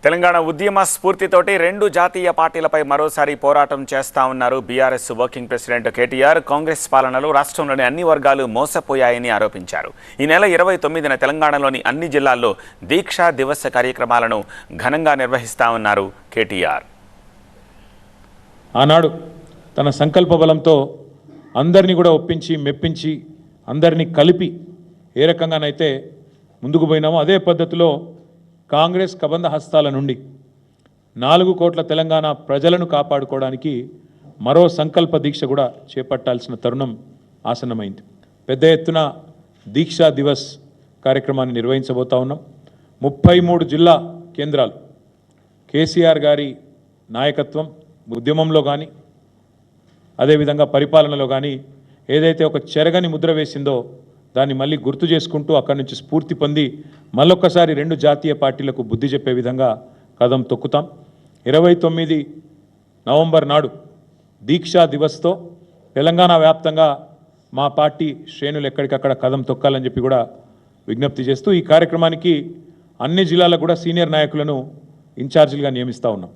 తెలంగాణ ఉద్యమ స్ఫూర్తితోటి రెండు జాతీయ పార్టీలపై మరోసారి పోరాటం చేస్తా ఉన్నారు BRS working president KTR. Congress పాలనలో రాష్ట్రంలోని అన్ని వర్గాలు మోసపోయాయని ఆరోపించారు. ఈ నెల 29న తెలంగాణలోని అన్ని జిల్లాల్లో దీక్షా దివస్ కార్యక్రమాలను ఘనంగా నిర్వహిస్తా ఉన్నారు కేటీఆర్. ఆనాడు తన సంకల్ప బలంతో అందరినీ కూడా ఒప్పించి మెప్పించి అందరినీ కలిపి ఏ రకంగానైతే ముందుకు పోయినామో అదే పద్ధతిలో కాంగ్రెస్ కబంధ హస్తాల నుండి 4 కోట్ల తెలంగాణ ప్రజలను కాపాడుకోవడానికి మరో సంకల్ప దీక్ష కూడా చేపట్టాల్సిన తరుణం ఆసన్నమైంది. పెద్ద ఎత్తున దీక్షా దివస్ కార్యక్రమాన్ని నిర్వహించబోతా ఉన్నాం. 33 జిల్లా కేంద్రాలు కేసీఆర్ గారి నాయకత్వం ఉద్యమంలో కానీ అదేవిధంగా పరిపాలనలో కానీ ఏదైతే ఒక చెరగని ముద్ర వేసిందో దాన్ని మళ్ళీ గుర్తు చేసుకుంటూ అక్కడి నుంచి స్ఫూర్తి పొంది మళ్ళొక్కసారి రెండు జాతీయ పార్టీలకు బుద్ధి చెప్పే విధంగా కదం తొక్కుతాం. 29 నవంబర్ నాడు దీక్షా దివస్తో తెలంగాణ వ్యాప్తంగా మా పార్టీ శ్రేణులు ఎక్కడికక్కడ కదం తొక్కాలని చెప్పి కూడా విజ్ఞప్తి చేస్తూ ఈ కార్యక్రమానికి అన్ని జిల్లాలకు కూడా సీనియర్ నాయకులను ఇన్ఛార్జీలుగా నియమిస్తూ ఉన్నాం.